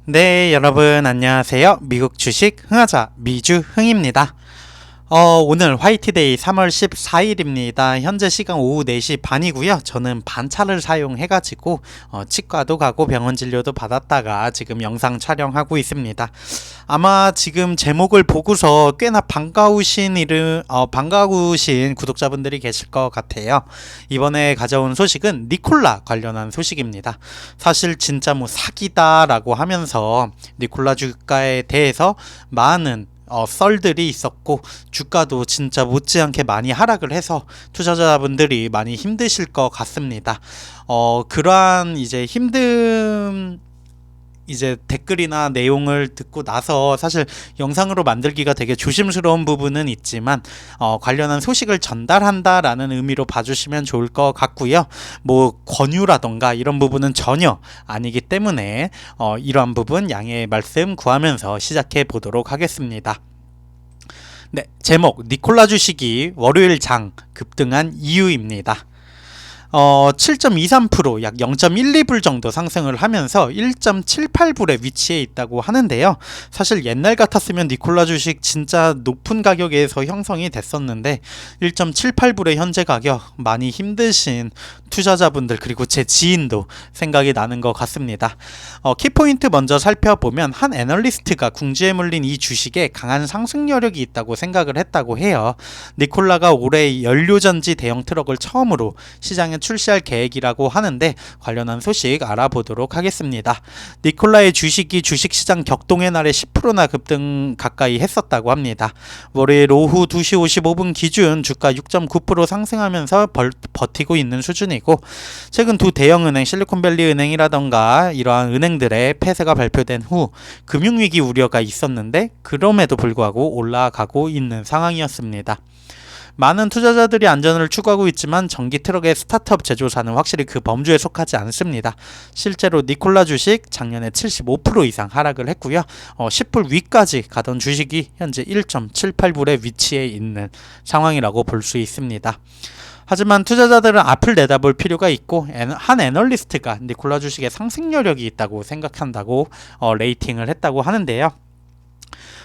네, 여러분 안녕하세요. 미국 주식 흥하자 미주흥입니다. 오늘 화이트데이 3월 14일입니다. 현재 시간 오후 4시 반이고요. 저는 반차를 사용해가지고 치과도 가고 병원 진료도 받았다가 지금 영상 촬영하고 있습니다. 아마 지금 제목을 보고서 꽤나 반가우신 구독자분들이 계실 것 같아요. 이번에 가져온 소식은 니콜라 관련한 소식입니다. 사실 진짜 뭐 사기다라고 하면서 니콜라 주가에 대해서 많은 썰들이 있었고 주가도 진짜 못지않게 많이 하락을 해서 투자자분들이 많이 힘드실 것 같습니다. 그러한 이제 힘든 댓글이나 내용을 듣고 나서 사실 영상으로 만들기가 되게 조심스러운 부분은 있지만 관련한 소식을 전달한다라는 의미로 봐주시면 좋을 것 같고요. 뭐 권유라던가 이런 부분은 전혀 아니기 때문에 이러한 부분 양해의 말씀 구하면서 시작해 보도록 하겠습니다. 네, 제목 니콜라 주식이 월요일 장 급등한 이유입니다. 7.23% 약 0.12불 정도 상승을 하면서 1.78불에 위치해 있다고 하는데요. 사실 옛날 같았으면 니콜라 주식 진짜 높은 가격에서 형성이 됐었는데 1.78불의 현재 가격 많이 힘드신 투자자분들 그리고 제 지인도 생각이 나는 것 같습니다. 키포인트 먼저 살펴보면 한 애널리스트가 궁지에 물린 이 주식에 강한 상승 여력이 있다고 생각을 했다고 해요. 니콜라가 올해 연료전지 대형 트럭을 처음으로 시장에 출시할 계획이라고 하는데 관련한 소식 알아보도록 하겠습니다. 니콜라의 주식이 주식시장 격동의 날에 10%나 급등 가까이 했었다고 합니다. 월요일 오후 2시 55분 기준 주가 6.9% 상승하면서 버티고 있는 수준이고 최근 두 대형은행 실리콘밸리 은행이라던가 이러한 은행들의 폐쇄가 발표된 후 금융위기 우려가 있었는데 그럼에도 불구하고 올라가고 있는 상황이었습니다. 많은 투자자들이 안전을 추구하고 있지만 전기 트럭의 스타트업 제조사는 확실히 그 범주에 속하지 않습니다. 실제로 니콜라 주식 작년에 75% 이상 하락을 했고요. 10불 위까지 가던 주식이 현재 1.78불에 위치해 있는 상황이라고 볼 수 있습니다. 하지만 투자자들은 앞을 내다볼 필요가 있고 한 애널리스트가 니콜라 주식의 상승 여력이 있다고 생각한다고 레이팅을 했다고 하는데요.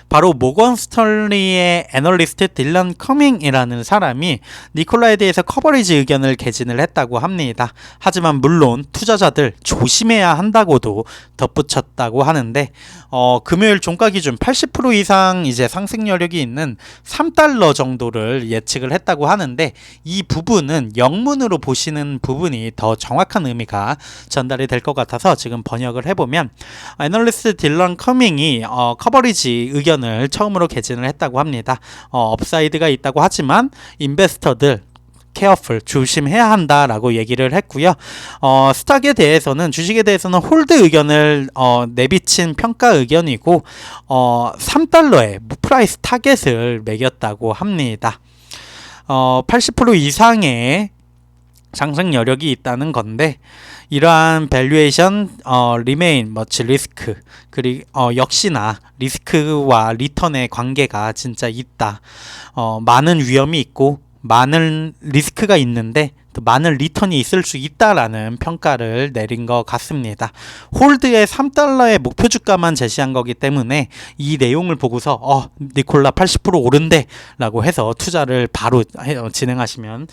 바로 모건 스털리의 애널리스트 딜런 커밍이라는 사람이 니콜라에 대해서 커버리지 의견을 개진을 했다고 합니다. 하지만 물론 투자자들 조심해야 한다고도 덧붙였다고 하는데 금요일 종가 기준 80% 이상 이제 상승 여력이 있는 3달러 정도를 예측을 했다고 하는데 이 부분은 영문으로 보시는 부분이 더 정확한 의미가 전달이 될 것 같아서 지금 번역을 해보면 애널리스트 딜런 커밍이 커버리지 의견을 처음으로 개진을 했다고 합니다. 업사이드가 있다고 하지만 인베스터들 케어풀 조심해야 한다라고 얘기를 했고요. 스탁에 대해서는 주식에 대해서는 홀드 의견을 내비친 평가 의견이고 3달러의 프라이스 타겟을 매겼다고 합니다. 80% 이상의 상승 여력이 있다는 건데 이러한 밸류에이션 remain much risk 그리고 역시나 리스크와 리턴의 관계가 진짜 있다. 많은 위험이 있고 많은 리스크가 있는데 또 많은 리턴이 있을 수 있다라는 평가를 내린 것 같습니다. 홀드의 3달러의 목표 주가만 제시한 거기 때문에 이 내용을 보고서 니콜라 80% 오른대 라고 해서 투자를 바로 진행하시면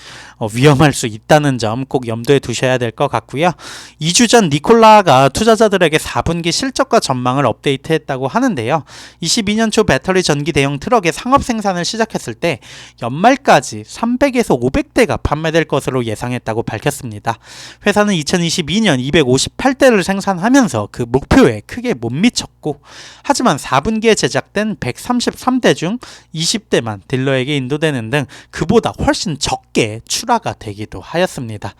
위험할 수 있다는 점 꼭 염두에 두셔야 될 것 같고요. 2주 전 니콜라가 투자자들에게 4분기 실적과 전망을 업데이트했다고 하는데요. 22년 초 배터리 전기 대형 트럭의 상업 생산을 시작했을 때 연말까지 300에서 500대가 판매될 것으로 예상했다고 밝혔습니다. 회사는 2022년 258대를 생산하면서 그 목표에 크게 못 미쳤고 하지만 4분기에 제작된 133대 중 20대만 딜러에게 인도되는 등 그보다 훨씬 적게 출하가 되기도 하였습니다.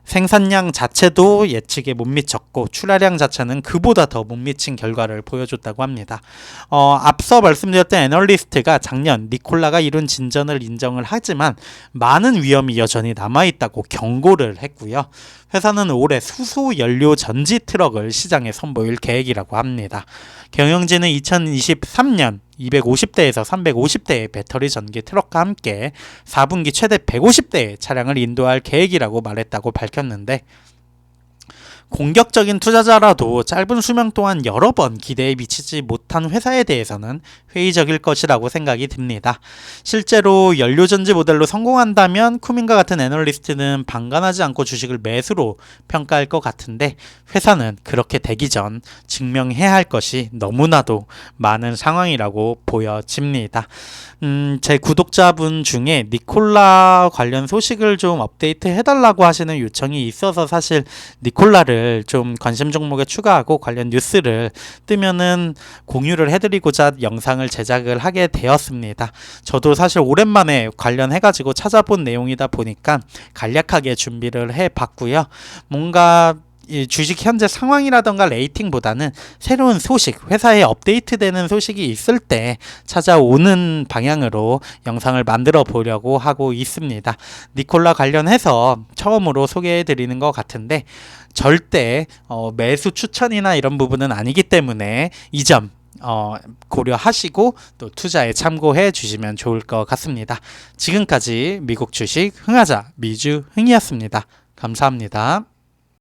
생산량 자체도 예측에 못 미쳤고 출하량 자체는 그보다 더 못 미친 결과를 보여줬다고 합니다. 앞서 말씀드렸던 애널리스트가 작년 니콜라가 이룬 진전을 인정을 하지만 많은 위험이 여전히 남아있다고 경고를 했고요. 회사는 올해 수소 연료 전지 트럭을 시장에 선보일 계획이라고 합니다. 경영진은 2023년 250대에서 350대의 배터리 전기 트럭과 함께 4분기 최대 150대의 차량을 인도할 계획이라고 말했다고 밝혔는데 공격적인 투자자라도 짧은 수명 동안 여러 번 기대에 미치지 못한 회사에 대해서는 회의적일 것이라고 생각이 듭니다. 실제로 연료전지 모델로 성공한다면 쿠민과 같은 애널리스트는 방관하지 않고 주식을 매수로 평가할 것 같은데, 회사는 그렇게 되기 전 증명해야 할 것이 너무나도 많은 상황이라고 보여집니다. 제 구독자분 중에 니콜라 관련 소식을 좀 업데이트 해달라고 하시는 요청이 있어서 사실 니콜라를 좀 관심 종목에 추가하고 관련 뉴스를 뜨면은 공유를 해드리고자 영상을 제작을 하게 되었습니다. 저도 사실 오랜만에 관련해가지고 찾아본 내용이다 보니까 간략하게 준비를 해봤고요. 뭔가 이 주식 현재 상황이라던가 레이팅보다는 새로운 소식, 회사에 업데이트되는 소식이 있을 때 찾아오는 방향으로 영상을 만들어 보려고 하고 있습니다. 니콜라 관련해서 처음으로 소개해 드리는 것 같은데, 절대 매수 추천이나 이런 부분은 아니기 때문에 이 점 고려하시고 또 투자에 참고해 주시면 좋을 것 같습니다. 지금까지 미국 주식 흥하자 미주흥이었습니다. 감사합니다.